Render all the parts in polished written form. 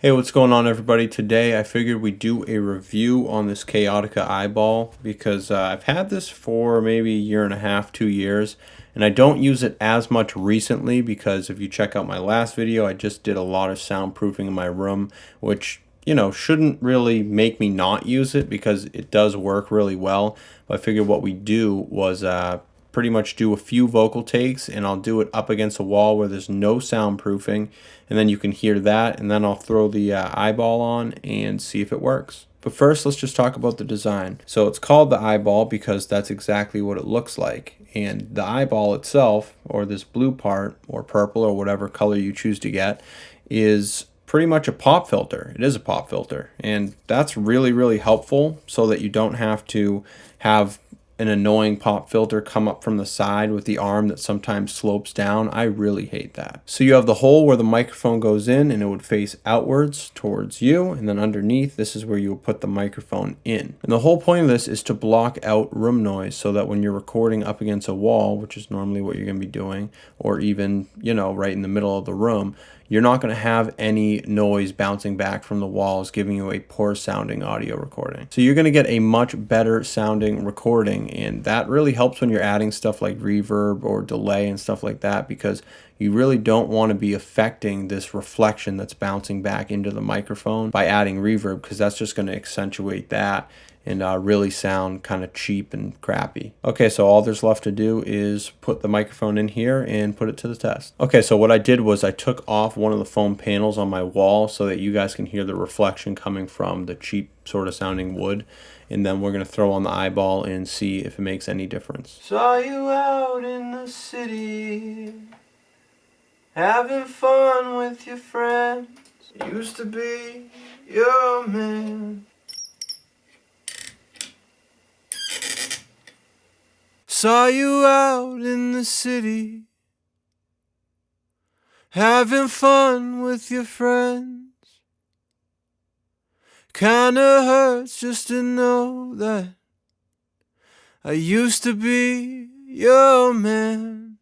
Hey, what's going on, everybody? Today I figured we'd do a review on this Kaotica Eyeball because I've had this for maybe a year and a half, 2 years, and I don't use it as much recently because if you check out my last video, I just did a lot of soundproofing in my room, which shouldn't really make me not use it because it does work really well. But I figured what we do was pretty much do a few vocal takes, and I'll do it up against a wall where there's no soundproofing, and then you can hear that, and then I'll throw the eyeball on and see if it works. But first, let's just talk about the design. So it's called the eyeball because that's exactly what it looks like. And the eyeball itself, or this blue part, or purple, or whatever color you choose to get, is pretty much a pop filter. It is a pop filter. And that's really, really helpful so that you don't have to have an annoying pop filter come up from the side with the arm that sometimes slopes down. I really hate that. So you have the hole where the microphone goes in, and it would face outwards towards you, and then underneath, this is where you would put the microphone in. And the whole point of this is to block out room noise so that when you're recording up against a wall, which is normally what you're going to be doing, or even, right in the middle of the room, you're not going to have any noise bouncing back from the walls, giving you a poor sounding audio recording. So you're going to get a much better sounding recording, and that really helps when you're adding stuff like reverb or delay and stuff like that, because you really don't want to be affecting this reflection that's bouncing back into the microphone by adding reverb, because that's just going to accentuate that and really sound kind of cheap and crappy. Okay, so all there's left to do is put the microphone in here and put it to the test. Okay, so what I did was I took off one of the foam panels on my wall so that you guys can hear the reflection coming from the cheap sort of sounding wood. And then we're gonna throw on the eyeball and see if it makes any difference. Saw you out in the city, having fun with your friends. Used to be your man. Saw you out in the city, having fun with your friends. Kinda hurts just to know that I used to be your man.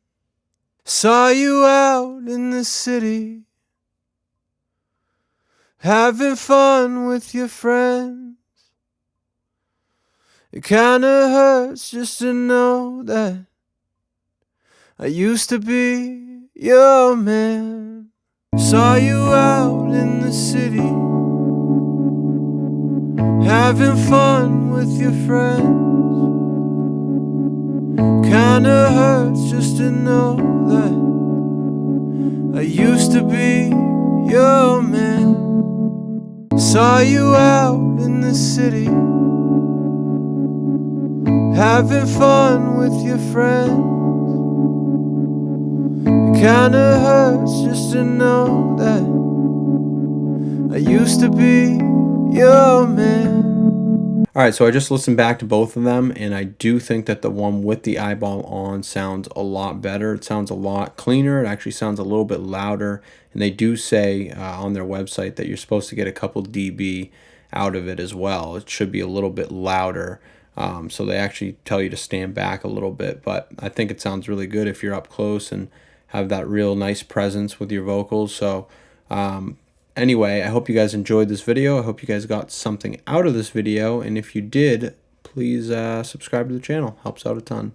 Saw you out in the city, having fun with your friends. It kinda hurts just to know that I used to be your man. Saw you out in the city, having fun with your friends. Kinda hurts just to know that I used to be your man. Saw you out in the city, having fun with your friends. It kinda hurts just to know that I used to be your man. Alright, so I just listened back to both of them, and I do think that the one with the eyeball on sounds a lot better. It sounds a lot cleaner. It actually sounds a little bit louder, and they do say on their website that you're supposed to get a couple dB out of it as well. It should be a little bit louder. So they actually tell you to stand back a little bit, but I think it sounds really good if you're up close and have that real nice presence with your vocals. So anyway, I hope you guys enjoyed this video. I hope you guys got something out of this video, and if you did, please subscribe to the channel. Helps out a ton.